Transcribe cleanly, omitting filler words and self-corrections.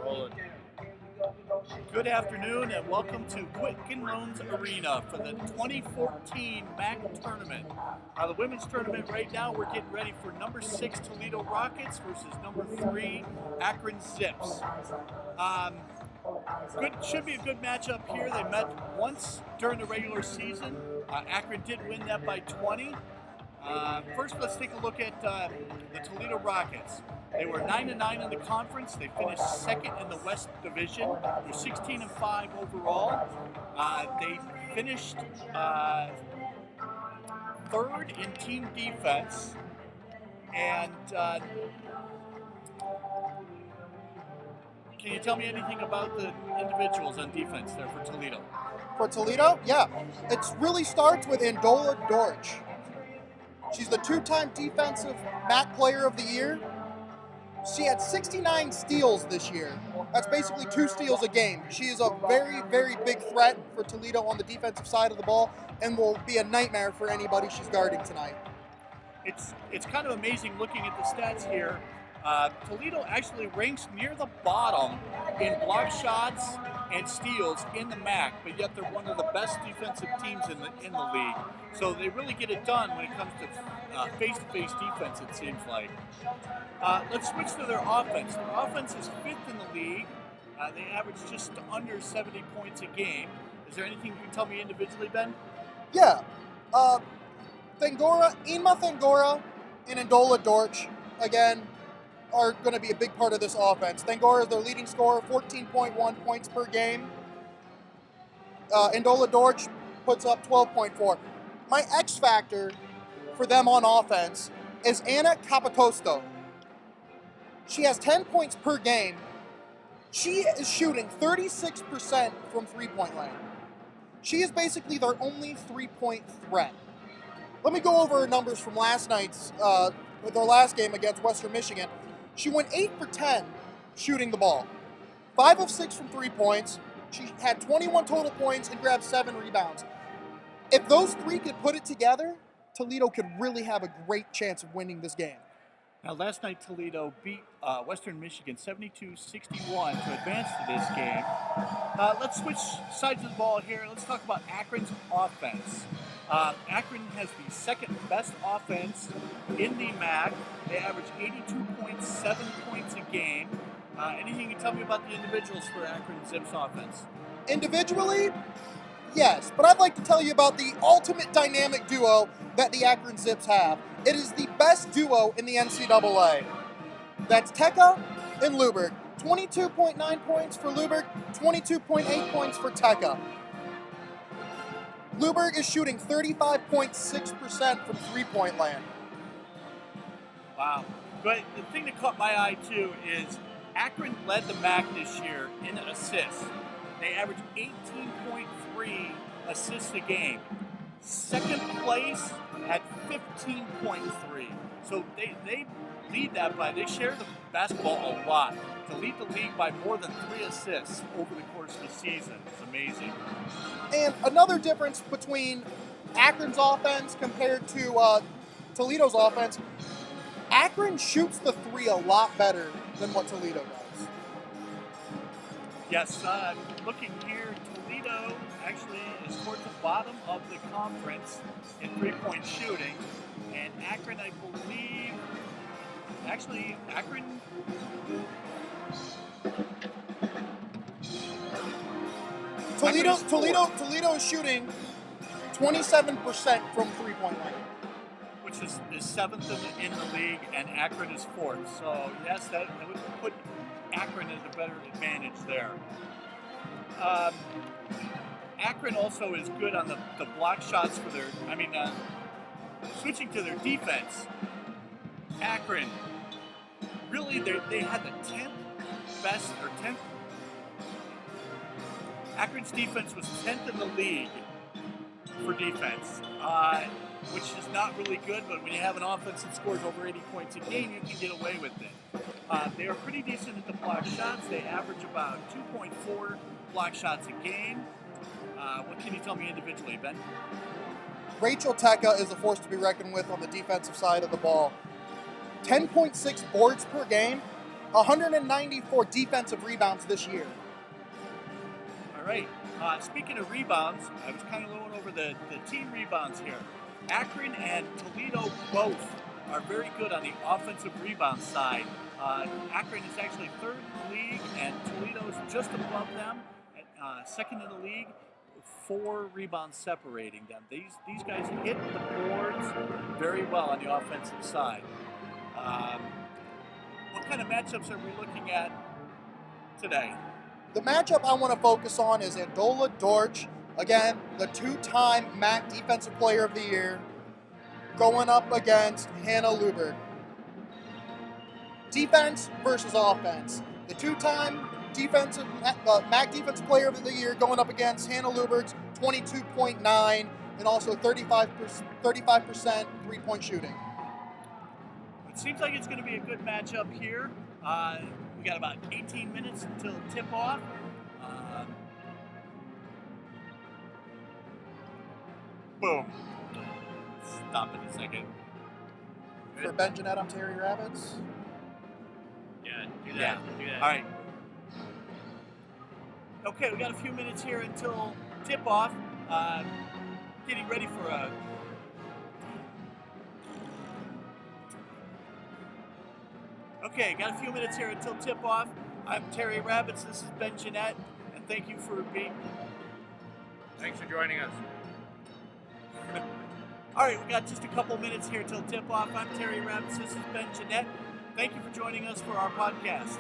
Rolling. Good afternoon and welcome to Quicken Loans Arena for the 2014 MAC tournament. The women's tournament right now, we're getting ready for number 6 Toledo Rockets versus number 3 Akron Zips. Should be a good matchup here. They met once during the regular season. Akron did win that by 20. First, let's take a look at the Toledo Rockets. They were 9-9 in the conference. They finished second in the West Division. They're 16-5 overall. They finished third in team defense. And can you tell me anything about the individuals on defense there for Toledo? For Toledo, yeah. It really starts with Andola Dorch. She's the two-time defensive MAC Player of the Year. She had 69 steals this year. That's basically 2 steals a game. She is a very, very big threat for Toledo on the defensive side of the ball and will be a nightmare for anybody she's guarding tonight. It's kind of amazing looking at the stats here. Toledo actually ranks near the bottom in block shots and steals in the MAC, but yet they're one of the best defensive teams in the league. So they really get it done when it comes to face-to-face defense, it seems like. Let's switch to their offense. Their offense is 5th in the league. They average just under 70 points a game. Is there anything you can tell me individually, Ben? Yeah. Inma Thangora and Andola Dorch, again, are going to be a big part of this offense. Thangora is their leading scorer, 14.1 points per game. Andola Dorch puts up 12.4. My X factor for them on offense is Anna Capacosto. She has 10 points per game. She is shooting 36% from three-point land. She is basically their only three-point threat. Let me go over her numbers from last night's, their last game against Western Michigan. She went 8 for 10 shooting the ball. 5 of 6 from 3 points. She had 21 total points and grabbed 7 rebounds. If those 3 could put it together, Toledo could really have a great chance of winning this game. Now, last night Toledo beat Western Michigan 72-61 to advance to this game. Let's switch sides of the ball here. Let's talk about Akron's offense. Akron has the second best offense in the MAC. They average 82.7 points a game. Anything you can tell me about the individuals for Akron Zips offense? Individually, yes, but I'd like to tell you about the ultimate dynamic duo that the Akron Zips have. It is the best duo in the NCAA. That's Teka and Luberg. 22.9 points for Luberg, 22.8 points for Teka. Luberg is shooting 35.6% from three-point land. Wow. But the thing that caught my eye, too, is Akron led the MAC this year in assists. They average 18.3 assists a game. Second place at 15.3. So they lead that they share the basketball a lot. To lead the league by more than 3 assists over the course of the season is amazing. And another difference between Akron's offense compared to Toledo's offense, Akron shoots the 3 a lot better than what Toledo does. Yes, looking here, Toledo actually is towards the bottom of the conference in 3-point shooting. And Akron, I believe, actually, Akron... Toledo is shooting 27% from three-point line. Which is 7th in the league, and Akron is 4th. So, yes, that would put Akron at a better advantage there. Akron also is good on the block shots for their, switching to their defense. Akron, really, they had the 10th best, or 10th. Akron's defense was 10th in the league for defense, which is not really good, but when you have an offense that scores over 80 points a game, you can get away with it. They are pretty decent at the block shots. They average about 2.4 block shots a game. What can you tell me individually, Ben? Rachel Teka is a force to be reckoned with on the defensive side of the ball. 10.6 boards per game. 194 defensive rebounds this year. All right. Speaking of rebounds, I was kind of going over the team rebounds here. Akron and Toledo both are very good on the offensive rebound side. Akron is actually third in the league, and Toledo's just above them, at, second in the league. 4 rebounds separating them. These guys hit the boards very well on the offensive side. What kind of matchups are we looking at today? The matchup I want to focus on is Andola Dorch, again, the 2-time MAC Defensive Player of the Year, going up against Hannah Luberg. Defense versus offense. The 2-time MAC Defensive Player of the Year going up against Hannah Luberg's 22.9 and also 35% three-point shooting. It seems like it's going to be a good matchup here. We got about 18 minutes until tip-off. Boom. Stop in a second. Good. For Ben Jeanette, I'm Terry Rabbits. Yeah, do that. Yeah. Do that. All right. Okay, we got a few minutes here until tip-off. Getting ready for a... Okay, got a few minutes here until tip-off. I'm Terry Rabbits, this is Ben Jeanette, and thank you for being... Thanks for joining us. All right, we got just a couple minutes here till tip-off. I'm Terry Rabbits, this is Ben Jeanette. Thank you for joining us for our podcast.